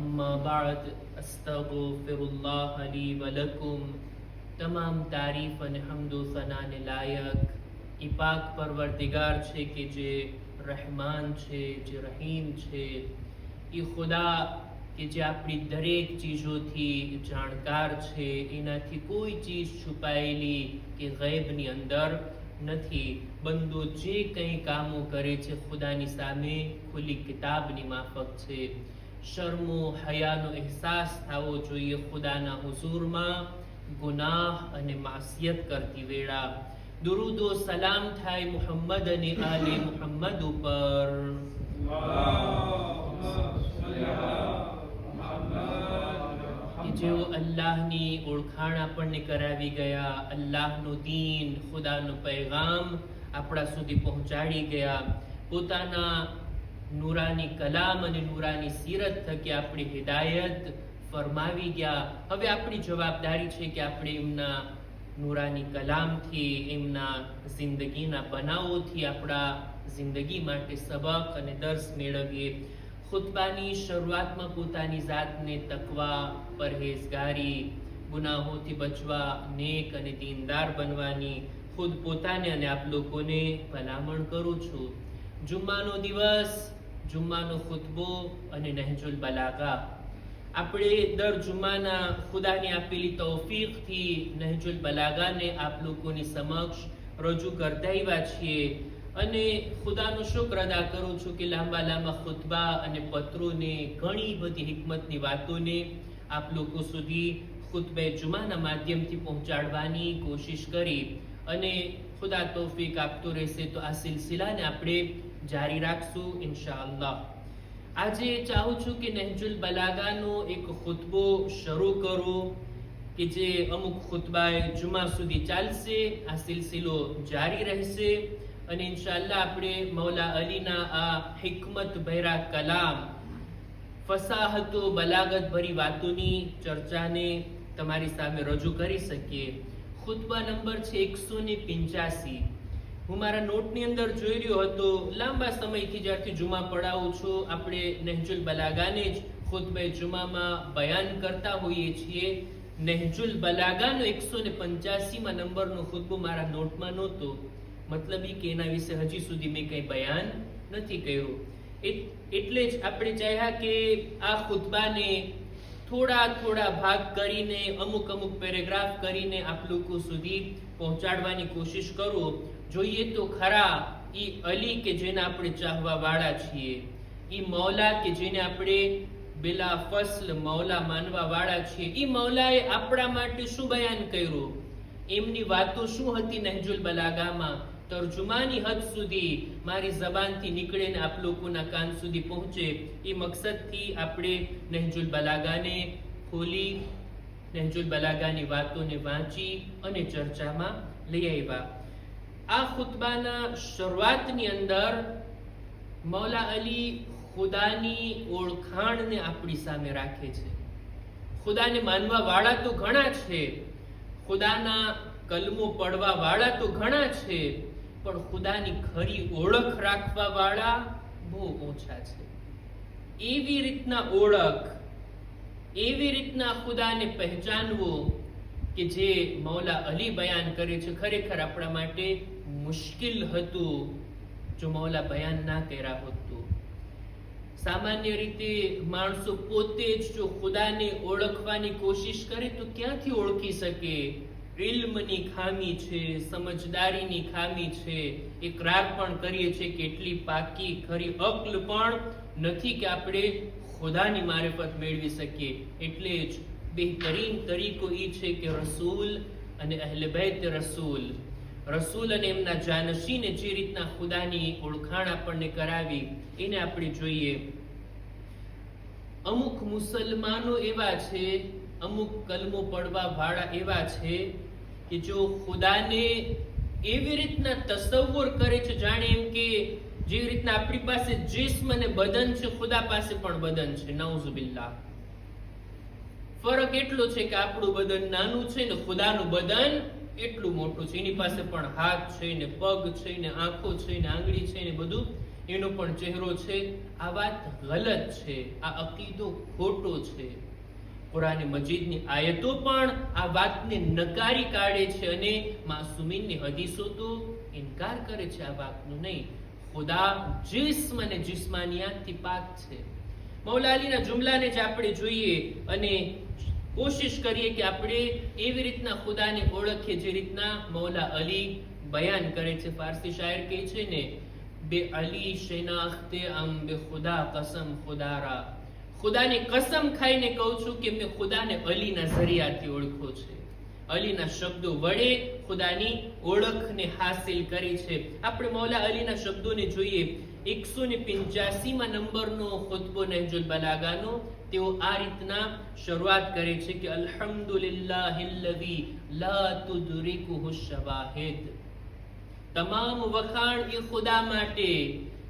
अम्मा बाद अस्तगफिरुल्लाह ली व लकुम। તમામ તારીફ અને હમદો સનાને લાયક એ પાક પરવરદિગાર છે કે જે રહેમાન છે, જે રહીમ છે, એ ખુદા કે જે આપણી દરેક ચીજોથી જાણકાર છે, એનાથી કોઈ ચીજ છુપાયેલી કે ગૈબની અંદર નથી। બંદો જે કંઈ કામો કરે છે ખુદાની સામે ખુલ્લી કિતાબની માફક છે। શર્મો હયાનો અહેસાસ થવો જોઈએ ખુદાના હુઝુરમાં ગુનાહ અને માસિયત કરતી વેળા। દુરૂદો સલામ થાય મુહમ્મદ અને આલે મુહમ્મદ ઉપર। જેઓ અલ્લાહની ઓળખાણ આપણને કરાવી ગયા, અલ્લાહનો દીન, ખુદાનો પૈગામ આપણા સુધી પહોંચાડી ગયા, પોતાના નૂરાની કલામ અને નૂરાની સીરત થકી આપણી હિદાયત ફરમાવી ગયા। હવે આપણી જવાબદારી છે કે આપણે એમના નૂરાની કલામથી, એમના જિંદગીના બનાવોથી આપણા જિંદગી માટે સબક અને દર્સ મેળવીએ। ખુતબાની શરૂઆતમાં પોતાની જાતને તકવા, પરહેઝગારી, ગુનાહોથી બચવા, નેક અને દીનદાર બનવાની ખુદ પોતાને અને આપ લોકોને ભલામણ કરું છું। જુમ્માનો દિવસ, જુમ્માનો ખુતબો અને નહજુલ બલાગા, આપણે દર જુમ્માના ખુદાની આપેલી તૌફીકથી નહજુલ બલાગાને આપ લોકોની સમક્ષ રજૂ કરતા આવ્યા છીએ અને ખુદાનો શુક્ર અદા કરું છું કે લાંબા લાંબા ખુતબા અને પત્રોને, ઘણી બધી હિકમતની વાતોને આપ લોકો સુધી ખુતબે જુમાના માધ્યમથી પહોંચાડવાની કોશિશ કરી અને ખુદા તૌફીક આપતો રહેશે તો આ સિલસિલાને આપણે જારી રાખશું ઇન્શાઅલ્લાહ। આજે ચાહું છું કે નહજુલ બલાગાનો એક ખુતબો શરૂ કરું કે જે અમુક ખુતબાએ જુમા સુધી ચાલશે, આ સિલસિલો જારી રહેશે અને ઇન્શાઅલ્લાહ આપણે મૌલા અલીના આ હિકમત ભર્યા કલામ, ફસાહતો બલાગત ભરી વાતોની ચર્ચાને તમારી સામે રજૂ કરી શકીએ। ખુતબા નંબર છે 185। હું મારા નોટની અંદર જોઈ રહ્યો હતો, લાંબા સમયથી જ્યારથી જુમા પડાવું છું આપણે નહજુલ બલાગાને જ ખુતબે જુમામાં બયાન કરતા હોઈએ છીએ। નહજુલ બલાગાનો 185માં નંબરનો ખુતબો મારા નોટમાં નહોતો, મતલબ કે એના વિશે હજી સુધી મેં કંઈ બયાન નથી કર્યું। એટલે જ આપણે ચાહ્યા કે આ ખુતબાને થોડા થોડા ભાગ કરીને, અમુક અમુક પેરેગ્રાફ કરીને આપ લોકો સુધી પહોંચાડવાની કોશિશ કરું। જોઈએ તો ખરા ઈ અલી કે જેને આપણે ચાહવા વાળા છીએ, ઈ મૌલા કે જેને આપણે બિલા ફસ્લ મૌલા માનવા વાળા છીએ, ઈ મૌલાએ આપણા માટે શું બયાન કર્યું, એમની વાતો શું હતી નહજુલ બલાગામાં, તર્જુમાની હદ સુધી મારી જબાનથી નીકળે ને આપ લોકોના કાન સુધી પહોંચે, એ મકસદથી આપણે નહજુલ બલાગાને ખોલી, નહજુલ બલાગાની વાતોને વાંચી અને ચર્ચામાં લઈ આવ્યા। આ ખુતબાના શરૂઆતની અંદર મૌલા અલી ખુદાની ઓળખાણને આપણી સામે રાખે છે। ખુદાને માનવા વાળા તો ઘણા છે, ખુદાના કલમો પડવા વાળા તો ઘણા છે, પણ ખુદાની ખરી ઓળખ રાખવા વાળા બહુ ઓછા છે। એવી રીતના ઓળખ, એવી રીતના ખુદાને પહેચાનવો કે જે મૌલા અલી બયાન કરે છે, ખરેખર આપણા માટે મુશ્કેલ હતું જો મૌલા બયાન ના કર્યા હોત તો। સામાન્ય રીતે માણસો પોતે જ જો ખુદાને ઓળખવાની કોશિશ કરે તો ક્યાંથી ઓળખી શકે? ઇલ્મની ખામી છે, સમજદારીની ખામી છે, ઇકરાર પણ કરીએ છીએ કે એટલી પાકી ખરી અક્લ પણ નથી કે આપણે ખુદાની મારિફત મેળવી શકીએ। એટલે જ બહેતરીન તરીકો એ છે કે રસૂલ અને અહલે બૈત રસૂલ, રસૂલ અને એમના જાનશીને જે રીતના ખુદાની ઓળખાણ આપણને કરાવી એને આપણે જોઈએ। અમુક મુસલમાનો એવા છે, અમુક કલમો પડવા વાળા એવા છે કે જો ખુદાને એવી રીતના તસવ્વુર કરે છે જાણે એમ કે જે રીતના આપણી પાસે જિસ્મ અને બદન છે, ખુદા પાસે પણ બદન છે, નાઉઝુબિલ્લાહ। ફરક એટલો છે કે આપણું બદન નાનું છે ને ખુદાનું બદન એટલું મોટું છે, એની પાસે પણ હાથ છે ને પગ છે ને આંખો છે ને આંગળી છે ને બધું એનો પણ ચહેરો છે. આ વાત ગલત છે, આ અકીદો ખોટો છે. કુરાન મજીદની આયતો પણ આ વાતને નકારી કાઢે છે અને માસૂમીનની હદીસો તો ઇનકાર કરે છે આ વાતનો. નહીં, ખુદા જિસ્મ અને જિસ્માનિયાતથી પાક છે. મૌલા અલીના જુમલાને જ આપણે જોઈએ અને કોશિશ કરીએ કે આપણે એવી રીતના ખુદાને ઓળખીએ જે રીતના મૌલા અલી બયાન કરે છે. ફારસી શાયર કહે છે ને, બે અલી શનાખ્તે અમ બે ખુદા કસમ ખુદારા. ખુદાની કસમ ખાઈને કહું છું કે મેં ખુદાને અલીના જરિયાથી ઓળખો છે. અલીના શબ્દો વડે ખુદાની ઓળખને હાસિલ કરી છે. આપણે મૌલા અલીના શબ્દોને જોઈએ. 185માં નંબરનો ખુતબો નહજુલ બલાગાનો તેઓ આ રીતના શરૂઆત કરે છે કે અલ્હમ્દુલિલ્લાહિલ્લઝી લા તુદરિકુહુ શવાહિદ. તમામ વખાણ એ ખુદા માટે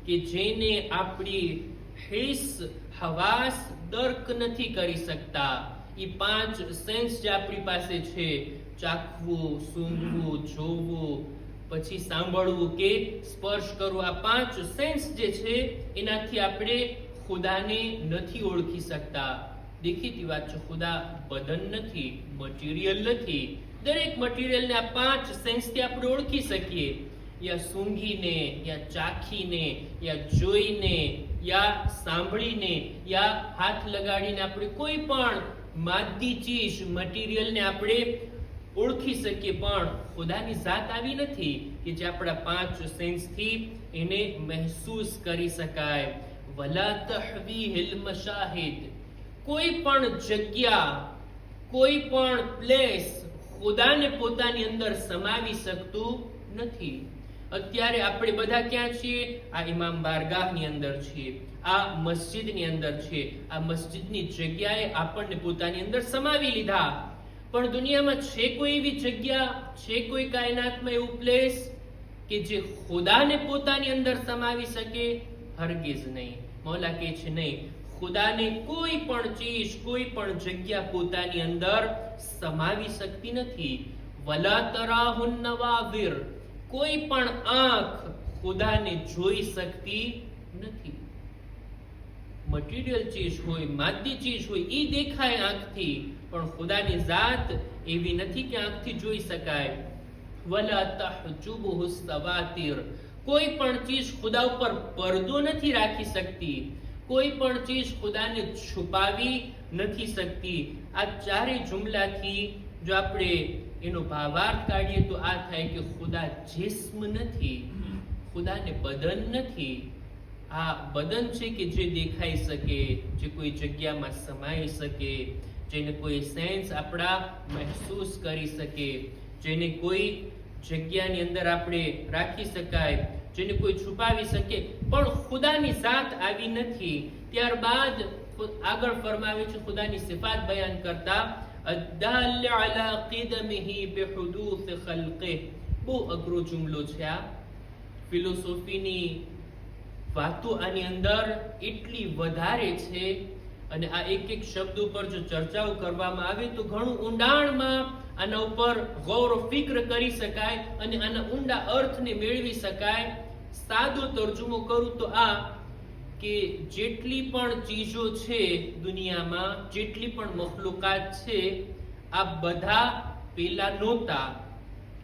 કે જેને આપણી હિસ હવાસ દર્ક નથી કરી શકતા. એ 5 સેન્સ જે આપણી પાસે છે, ચાખવું, સૂંઘવું, જોવું, પછી સાંભળવું કે સ્પર્શ કરવું, આ 5 સેન્સ જે છે એનાથી આપણે ખુદાને નથી ઓળખી શકતા. દેખીતી વાત છે, ખુદા બદન નથી, મટીરિયલ નથી. દરેક મટીરિયલને આ 5 સેન્સથી આપણે ઓળખી શકીએ. યા સૂંઘીને, યા ચાખીને, યા જોઈને, યા સાંભળીને, યા હાથ લગાડીને આપણે કોઈ પણ માદી ચીજ મટીરિયલને આપણે ઓળખી શકીએ. પણ ખુદાની જાત આવી નથી કે જે આપણા 5 સેન્સથી એને મહેસૂસ કરી શકાય. વલા તહવીહિલ મશાહિદ. કોઈ પણ જગ્યા, કોઈ પણ પ્લેસ ખુદાને પોતાની અંદર સમાવી શકતું નથી. અત્યારે આપણે બધા ક્યાં છીએ? આ ઇમામ બારગાહની અંદર છીએ, આ મસ્જિદની અંદર છીએ. આ મસ્જિદની જગ્યાએ આપણને પોતાની અંદર સમાવી લીધા. પણ દુનિયામાં છે કોઈ એવી જગ્યા, છે કોઈ કાયનાતમાં એવું પ્લેસ કે જે ખુદાને પોતાની અંદર સમાવી શકે? હરગિઝ નહીં. મૌલા કહે છે નહીં, ખુદાને કોઈ પણ ચીજ, કોઈ પણ જગ્યા પોતાની અંદર સમાવી શકતી નથી. વલા તરાહુન નવાવિર. કોઈ પણ આંખ ખુદાને જોઈ શકતી નથી. મટીરિયલ ચીજ હોય, માદી ચીજ હોય, એ દેખાય આંખથી, પણ ખુદાની જાત એવી નથી કે આંખથી જોઈ શકાય. વલા તહજુબુહુ સવાતિર. કોઈ પણ ચીજ ખુદા ઉપર પડદો નથી રાખી શકતી. કોઈ પણ ચીજ ખુદાને છુપાવી નથી શકતી. આ ચારેય જુમલાથી જો આપણે એનો ભાવાર્થ કાઢીએ તો આ થાય કે ખુદા જિસ્મ નથી, ખુદાને બદન નથી. આ બદન છે કે જે દેખાઈ શકે, જે કોઈ જગ્યામાં સમાઈ શકે, જેને કોઈ સેન્સ આપણા મહેસૂસ કરી શકે, જેને કોઈ જગ્યાની અંદર આપણે રાખી શકાય, જેને કોઈ છુપાવી શકે. પણ ખુદાની જાત આવી નથી. ત્યારબાદ આગળ ફરમાવે છે ખુદાની સિફાત બયાન કરતા, અદ્દાલ અલા કિદમિહી બિહુદૂથ ખલ્કિહ. બહુ અઘરો જુમલો છે આ. ફિલોસોફીની વાતો આની અંદર એટલી વધારે છે અને આ એક એક શબ્દ ઉપર જો ચર્ચાઓ કરવામાં આવે તો ઘણું ઊંડાણમાં આના ઉપર ગૌર ફિક્ર કરી શકાય અને આના ઊંડા અર્થને મેળવી શકાય. સાદો તર્જુમો કરું તો આ કે જેટલી પણ ચીજો છે દુનિયામાં, જેટલી પણ મખલુકાત છે, આ બધા પેલા નહોતા,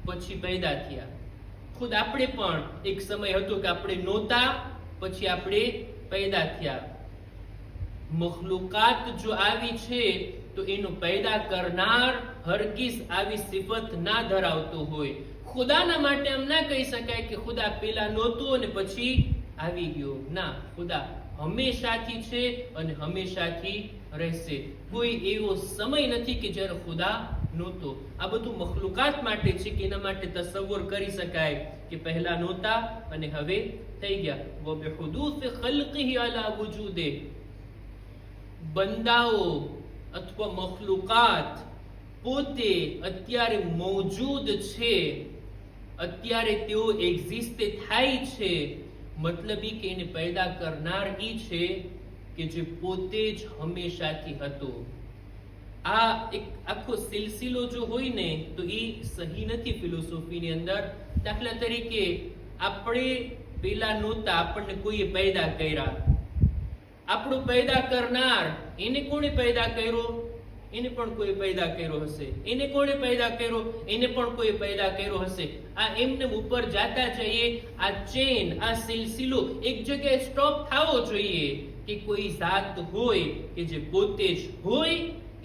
પછી પેદા થયા. ખુદ આપણે પણ એક સમય હતો કે આપણે નહોતા, પછી આપણે પેદા થયા. મખલુકાત જો આવી છે તો એનો પેદા કરનાર હરગીઝ આવી સિફત ના ધરાવતો હોય. ખુદાના માટે એમ ના કહી શકાય કે ખુદા પેલા નહોતું અને પછી આવી ગયો. ના, ખુદા હંમેશાથી છે અને હંમેશાથી રહેશે. કોઈ એવો સમય નથી કે જ્યારે ખુદા નહોતો. આ બધું મખલુકાત માટે છે કે એના માટે તસવ્વુર કરી શકાય કે પહેલા નહોતા અને હવે થઈ ગયા. વ બિહુદૂથ ખલ્કિહી અલા વુજૂદિહ. બંદાઓ અથવા મખલુકાત પોતે અત્યારે મૌજૂદ છે, અત્યારે તેઓ એક્ઝિસ્ટ થાય છે. મતલબ એ કે એને પેદા કરનાર એ છે કે જે પોતે જ હંમેશાથી હતો. આ એક આખો સિલસિલો જો હોય ને તો એ સહી નથી ફિલોસોફીની અંદર. દાખલા તરીકે આપણે પેલા નહોતા, આપણને કોઈએ પેદા કર્યા. આપણું પેદા કરનાર, એને કોણે પેદા કર્યો? એને પણ કોઈ પેદા કર્યો હશે. એને કોણે પેદા કર્યો? એને પણ કોઈ પેદા કર્યો હશે. આ એમને ઉપર જાતા જઈએ, આ ચેન, આ સિલસિલો એક જગ્યાએ સ્ટોપ થવો જોઈએ કે કોઈ જાત હોય કે જે પોતે જ હોય,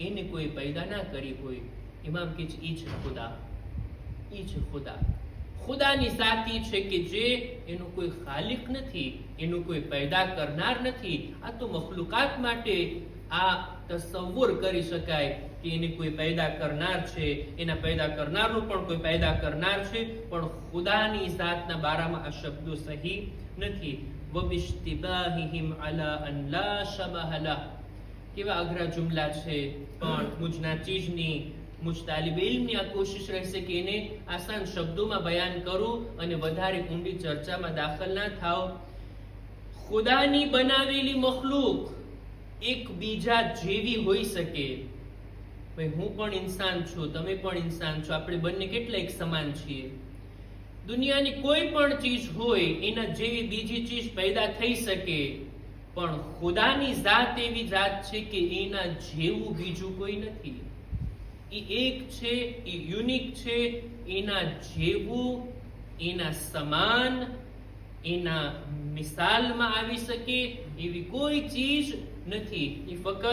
એને કોઈ પેદા ના કરી હોય. ઇમામ કે ઈ છે ખુદા, ઈ છે ખુદા. ખુદાની સાથી છે કે જે એનો કોઈ ખાલિક નથી, એનું કોઈ પેદા કરનાર નથી. આ તો મખલુકાત માટે આ તસવ્વુર કરી શકાય કે એને કોઈ પેદા કરનાર છે, એના પેદા કરનારનું પણ કોઈ પેદા કરનાર છે, પણ ખુદાની જાતના બારામાં આ શબ્દો સહી નથી. વબિશ્તિબાહિહિમ અલા અન લા શબહ લહ. કેવા અઘરા જુમલા છે, પણ મુજના ચીજની, મુજ તાલિબ ઇલ્મની આ કોશિશ રહેશે કે એને આસાન શબ્દોમાં બયાન કરું અને વધારે ઊંડી ચર્ચામાં દાખલ ના થાવ. ખુદાની બનાવેલી મખલૂક એક બીજા જેવી હોઈ શકે. ભાઈ, હું પણ ઇન્સાન છું, તમે પણ ઇન્સાન છો, આપણે બંને કેટલા એક સમાન છીએ. દુનિયાની કોઈ પણ ચીજ હોય એના જેવી બીજી ચીજ પેદા થઈ શકે, પણ ખુદાની જાત એવી જાત છે કે એના જેવું બીજું કોઈ નથી. એ એક છે, એ યુનિક છે. એના જેવું, એના સમાન, એના મિસાલમાં આવી શકે એવી કોઈ ચીજ નથી. એ ફક્ત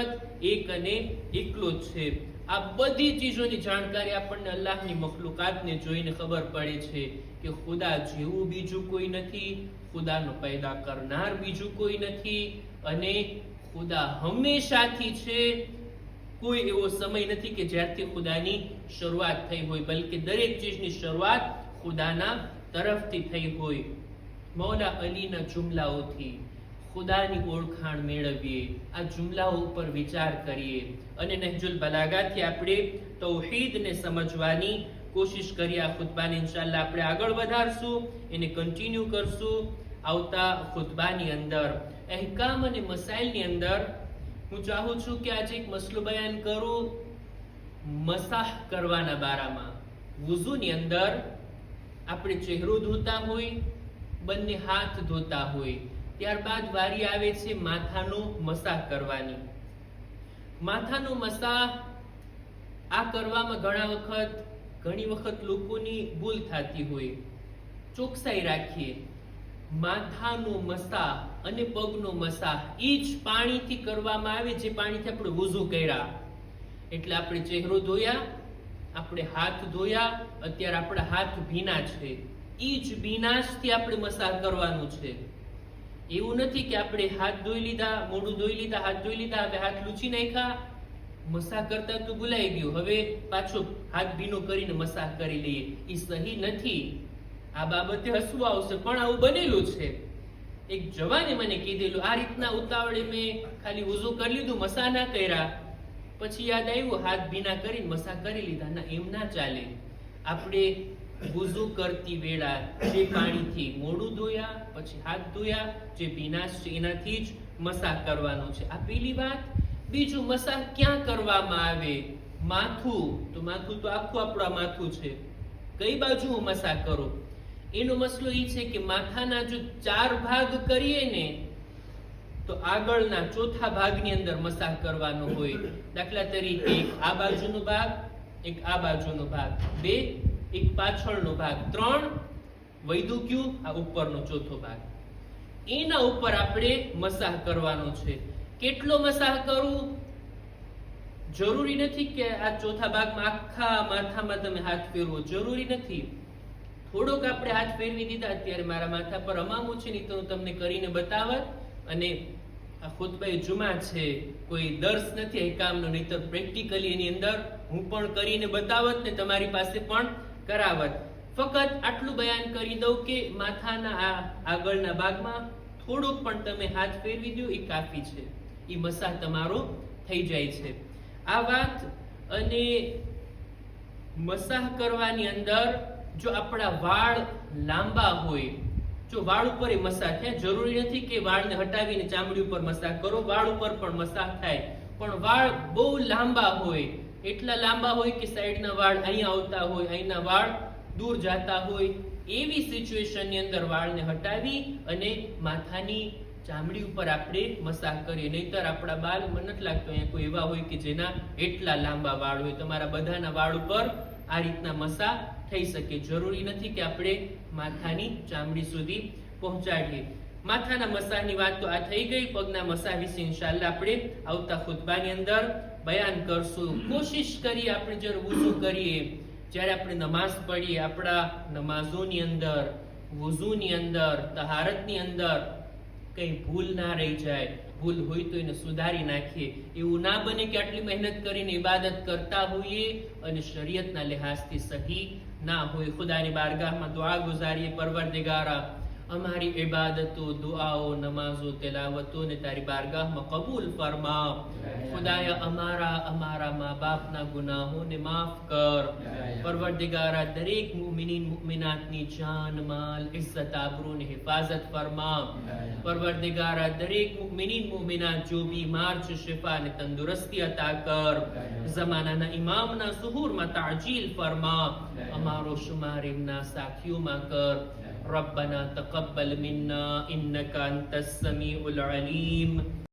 એક અને એકલો જ છે. આ બધી ચીજોની જાણકારી આપણને અલ્લાહની મખલુકાતને જોઈને ખબર પડે છે કે ખુદા જેવું બીજું કોઈ નથી, ખુદાનો પેદા કરનાર બીજું કોઈ નથી, અને ખુદા હંમેશાથી છે. કોઈ એવો સમય નથી કે જ્યારથી ખુદાની શરૂઆત થઈ હોય, બલકે દરેક ચીજની શરૂઆત ખુદાના તરફથી થઈ હોય. મૌલા અલીના જુમલાઓથી ખુદાની ઓળખાણ મેળવીએ, આ જુમલાઓ ઉપર વિચાર કરીએ અને નહજુલ બલાગાથી આપણે તૌહીદને સમજવાની કોશિશ કરીએ. આ ખુતબાને ઇન્શાઅલ્લાહ આપણે આગળ વધારશું, એને કન્ટિન્યુ કરશું. આવતા ખુતબાની અંદર અહેકામ અને મસાઇલની અંદર હું ચાહું છું કે આજે એક મસલો બયાન કરું મસાહ કરવાના બારામાં. વુઝુની અંદર આપણે ચહેરો ધોતા હોય, બંને હાથ ધોતા હોય, ત્યારબાદ વારી આવે છે માથાનો મસાહ કરવાની. માથાનો મસાહ આ કરવામાં ઘણી વખત લોકોની ભૂલ થતી હોય. ચોકસાઈ રાખીએ, માથાનો મસાહ અને પગનો મસાહ એ જ પાણીથી કરવામાં આવે જે પાણીથી આપણે વુઝુ કર્યા. એટલે આપણે ચહેરો ધોયા, આપણે હાથ ધોયા, અત્યારે આપણા હાથ ભીના છે, એ જ ભીનાશથી આપણે મસાહ કરવાનું છે. એવું નથી કે આપણે હાથ ધોઈ લીધા, મોઢું ધોઈ લીધા, હાથ ધોઈ લીધા, હવે હાથ લૂછી નાખ્યા, મસાહ કરતા તો ભૂલાઈ ગયું, હવે પાછો હાથ ભીનો કરીને મસાહ કરી લઈએ. એ સહી નથી. આ બાબતે હસવું આવશે, પણ આવું બનેલું છે. એક જવાને મને કીધેલું, આ રીતના ઉતાવળે મેં ખાલી વુઝુ કરી લીધું, મસાહ ના કર્યા, પછી યાદ આવ્યું હાથ ભીના કરીને મસાહ કરી લીધા. ના, એમ ના ચાલે. આપણે વુઝુ કરતી વેળા જે પાણીથી મોઢું ધોયા, પછી હાથ ધોયા, જે ભીનાશ છે એનાથી જ મસાહ કરવાનો છે. આ પેલી વાત. બીજું, મસાહ ક્યાં કરવામાં આવે? માથું તો આખું આપણું માથું છે, કઈ બાજુ હું મસાહ કરું? એનો મસલો એ છે કે માથાના જો 4 ભાગ કરીએ ને તો આગળના ચોથા ભાગની અંદર મસાહ કરવાનો હોય. દાખલા તરીકે એક આ બાજુનો ભાગ, એક આ બાજુનો ભાગ, 2 એક પાછળનો ભાગ, 3 વૈધું કયું? આ ઉપરનો ચોથો ભાગ. એના ઉપર આપણે મસાહ કરવાનો છે. કેટલો મસાહ કરવું? જરૂરી નથી કે આ ચોથા ભાગમાં આખા માથામાં તમે હાથ ફેરવો, જરૂરી નથી. થોડોક આપણે હાથ ફેરવી દીધા. અત્યારે મારા માથા પર અમામું છે, નહીં તો હું તમને કરીને બતાવત. અને આ ખુતબા જુમા છે, કોઈ દર્સ નથી અહેકામનો, નહીતર પ્રેક્ટિકલી એની અંદર હું પણ કરીને બતાવત ને તમારી પાસે પણ કરાવત. ફક્ત આટલું બયાન કરી દઉં કે માથાના આ આગળના ભાગમાં થોડુંક પણ તમે હાથ ફેરવી દો, એ કાફી છે. એ મસાહ તમારો થઈ જાય છે. આ વાત. અને મસાહ કરવાની અંદર જો આપણા વાળ લાંબા હોય, જો વાળ ઉપર એ મસાહ થાય, જરૂરી નથી કે વાળને હટાવીને ચામડી ઉપર મસાહ કરો, વાળ ઉપર પણ મસાહ થાય. પણ વાળ બહુ લાંબા હોય, એટલા લાંબા હોય કે સાઈડના વાળ અહીંયા આવતા હોય, અહીંના વાળ દૂર જતા હોય, એવી સિચ્યુએશનની અંદર વાળને હટાવી અને માથાની ચામડી ઉપર આપણે મસાજ કરીએ. નહીતર આપણા બાલ, મને નથી લાગતું અહીંયા કોઈ એવા હોય કે જેના એટલા લાંબા વાળ હોય. તમારા બધાના વાળ ઉપર આ રીતના મસા થઈ શકે. જરૂરી નથી કે આપણે માથાની ચામડી સુધી પહોંચાડીએ. માથાના મસાજની વાત તો આ થઈ ગઈ. પગના મસાજ વિશે ઇન્શાઅલ્લાહ આપણે આવતા ખુતબાની અંદર બયાન કરશું. કોશિશ કરીએ આપણે જ્યારે વુઝુ કરીએ, જ્યારે આપણે નમાઝ પઢીએ, આપણા નમાઝોની અંદર, વુઝુની અંદર, તહારતની અંદર કઈ ભૂલ ના રહી જાય. ભૂલ હોય તો એને સુધારી નાખીએ. એવું ના બને કે આટલી મહેનત કરીને ઇબાદત કરતા હોઈએ અને શરીયતના લિહાઝથી સહી ના હોય. ખુદાની બારગાહમાં દુઆ ગુજારીએ, પરવરદિગારા અમારી ઇબાદતો, દુઆઓ, નમાઝો, તિલાવતો ને તારી બારગાહમાં કબૂલ ફરમા. ખુદાયા અમારા મા બાપના ગુનાહોને માફ કર. પરવરદિગારા દરેક મુમિનીન મુમિનાતની જાન, માલ, ઇઝ્ઝત, આબરૂની હિફાજત ફરમા. પરવરદિગારા દરેક મુમિનીન મુમિનાત જો બીમાર છે શિફા ને તંદુરસ્તી અતા કર. ઝમાનાના ઇમામના ઝુહૂરમાં તાજીલ ફરમા. અમારો શુમાર એમના સાખીઓમાં કર. ربنا تقبل منا إنك أنت السميع العليم